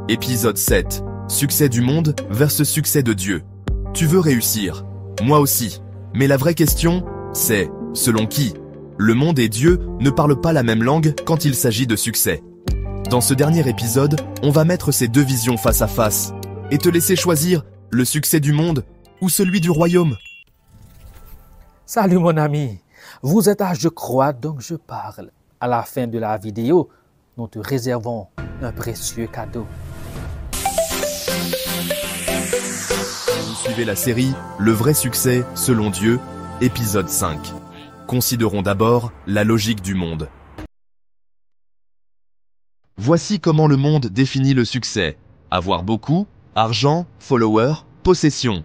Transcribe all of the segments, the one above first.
Épisode 7. Succès du monde versus succès de Dieu. Tu veux réussir. Moi aussi. Mais la vraie question, c'est, selon qui? Le monde et Dieu ne parlent pas la même langue quand il s'agit de succès. Dans ce dernier épisode, on va mettre ces deux visions face à face et te laisser choisir le succès du monde ou celui du royaume. Salut mon ami, vous êtes à Je crois donc je parle. À la fin de la vidéo, nous te réservons un précieux cadeau. Vous suivez la série Le vrai succès selon Dieu, épisode 5. Considérons d'abord la logique du monde. Voici comment le monde définit le succès. Avoir beaucoup, argent, followers, possession.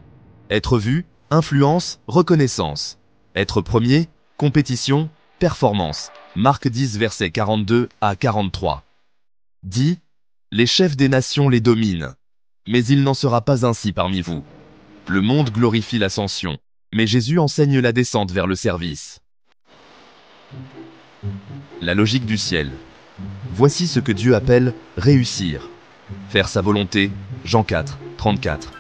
Être vu, influence, reconnaissance. Être premier, compétition, performance. Marc 10, versets 42 à 43. Dit, les chefs des nations les dominent. Mais il n'en sera pas ainsi parmi vous. Le monde glorifie l'ascension, mais Jésus enseigne la descente vers le service. La logique du ciel. Voici ce que Dieu appelle réussir. Faire sa volonté, Jean 4, 34.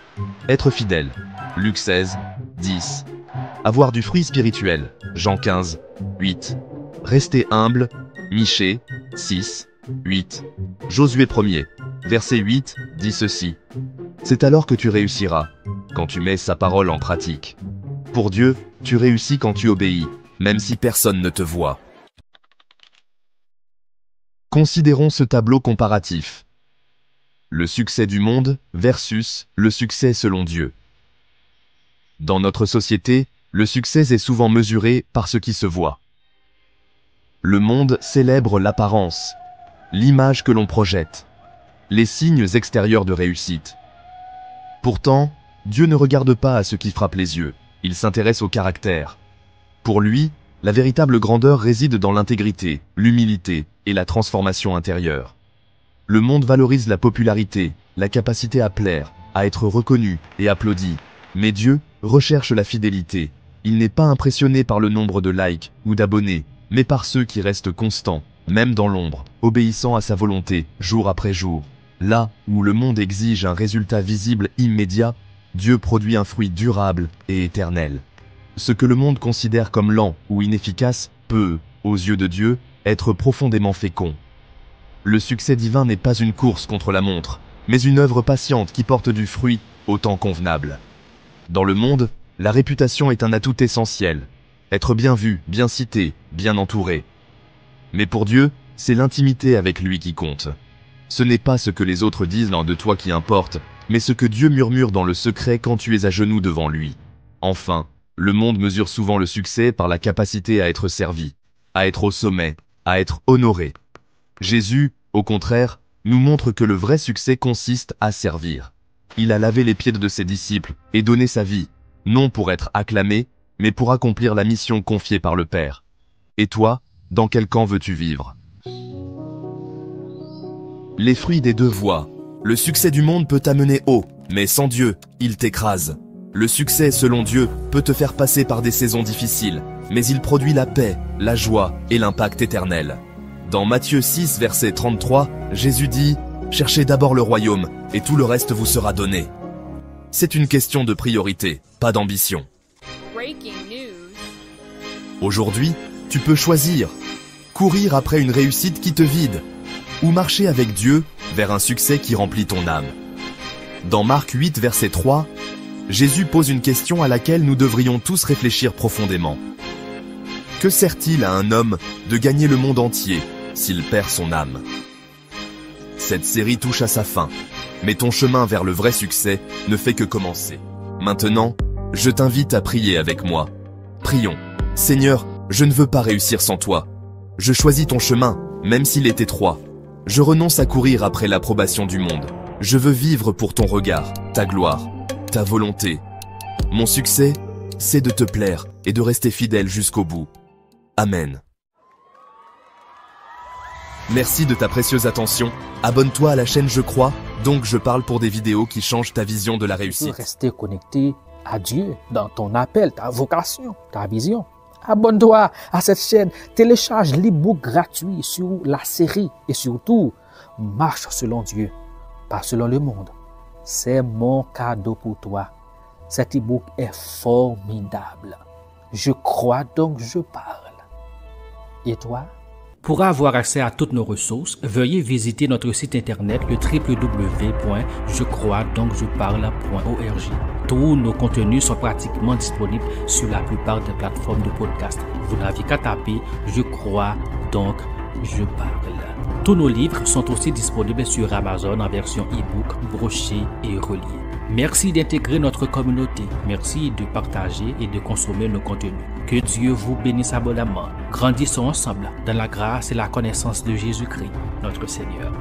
Être fidèle, Luc 16, 10. Avoir du fruit spirituel, Jean 15, 8. Rester humble, Michée 6, 8. Josué 1er, verset 8, dit ceci. C'est alors que tu réussiras, quand tu mets sa parole en pratique. Pour Dieu, tu réussis quand tu obéis, même si personne ne te voit. Considérons ce tableau comparatif. Le succès du monde versus le succès selon Dieu. Dans notre société, le succès est souvent mesuré par ce qui se voit. Le monde célèbre l'apparence, l'image que l'on projette, les signes extérieurs de réussite. Pourtant, Dieu ne regarde pas à ce qui frappe les yeux, il s'intéresse au caractère. Pour lui, la véritable grandeur réside dans l'intégrité, l'humilité et la transformation intérieure. Le monde valorise la popularité, la capacité à plaire, à être reconnu et applaudi. Mais Dieu recherche la fidélité. Il n'est pas impressionné par le nombre de likes ou d'abonnés, mais par ceux qui restent constants, même dans l'ombre, obéissant à sa volonté, jour après jour. Là où le monde exige un résultat visible immédiat, Dieu produit un fruit durable et éternel. Ce que le monde considère comme lent ou inefficace peut, aux yeux de Dieu, être profondément fécond. Le succès divin n'est pas une course contre la montre, mais une œuvre patiente qui porte du fruit au temps convenable. Dans le monde, la réputation est un atout essentiel. Être bien vu, bien cité, bien entouré. Mais pour Dieu, c'est l'intimité avec lui qui compte. Ce n'est pas ce que les autres disent de toi qui importe, mais ce que Dieu murmure dans le secret quand tu es à genoux devant lui. Enfin, le monde mesure souvent le succès par la capacité à être servi, à être au sommet, à être honoré. Jésus, au contraire, nous montre que le vrai succès consiste à servir. Il a lavé les pieds de ses disciples et donné sa vie, non pour être acclamé, mais pour accomplir la mission confiée par le Père. Et toi, dans quel camp veux-tu vivre? Les fruits des deux voies. Le succès du monde peut t'amener haut, mais sans Dieu, il t'écrase. Le succès selon Dieu peut te faire passer par des saisons difficiles, mais il produit la paix, la joie et l'impact éternel. Dans Matthieu 6, verset 33, Jésus dit « Cherchez d'abord le royaume, et tout le reste vous sera donné. » C'est une question de priorité, pas d'ambition. Aujourd'hui, tu peux choisir, courir après une réussite qui te vide, ou marcher avec Dieu vers un succès qui remplit ton âme. Dans Marc 8, verset 3, Jésus pose une question à laquelle nous devrions tous réfléchir profondément. Que sert-il à un homme de gagner le monde entier s'il perd son âme? Cette série touche à sa fin, mais ton chemin vers le vrai succès ne fait que commencer. Maintenant, je t'invite à prier avec moi. Prions. Seigneur, je ne veux pas réussir sans toi. Je choisis ton chemin, même s'il est étroit. Je renonce à courir après l'approbation du monde. Je veux vivre pour ton regard, ta gloire, ta volonté. Mon succès, c'est de te plaire et de rester fidèle jusqu'au bout. Amen. Merci de ta précieuse attention. Abonne-toi à la chaîne Je crois, donc je parle pour des vidéos qui changent ta vision de la réussite. Rester connecté à Dieu dans ton appel, ta vocation, ta vision. Abonne-toi à cette chaîne, télécharge l'e-book gratuit sur la série et surtout, marche selon Dieu. pas selon le monde. C'est mon cadeau pour toi. Cet e-book est formidable. Je crois donc je parle. Et toi? Pour avoir accès à toutes nos ressources, veuillez visiter notre site internet le www.jecroisdoncjeparle.org. Tous nos contenus sont pratiquement disponibles sur la plupart des plateformes de podcast. Vous n'avez qu'à taper « Je crois donc je parle ». Tous nos livres sont aussi disponibles sur Amazon en version e-book, broché et relié. Merci d'intégrer notre communauté. Merci de partager et de consommer nos contenus. Que Dieu vous bénisse abondamment. Grandissons ensemble dans la grâce et la connaissance de Jésus-Christ, notre Seigneur.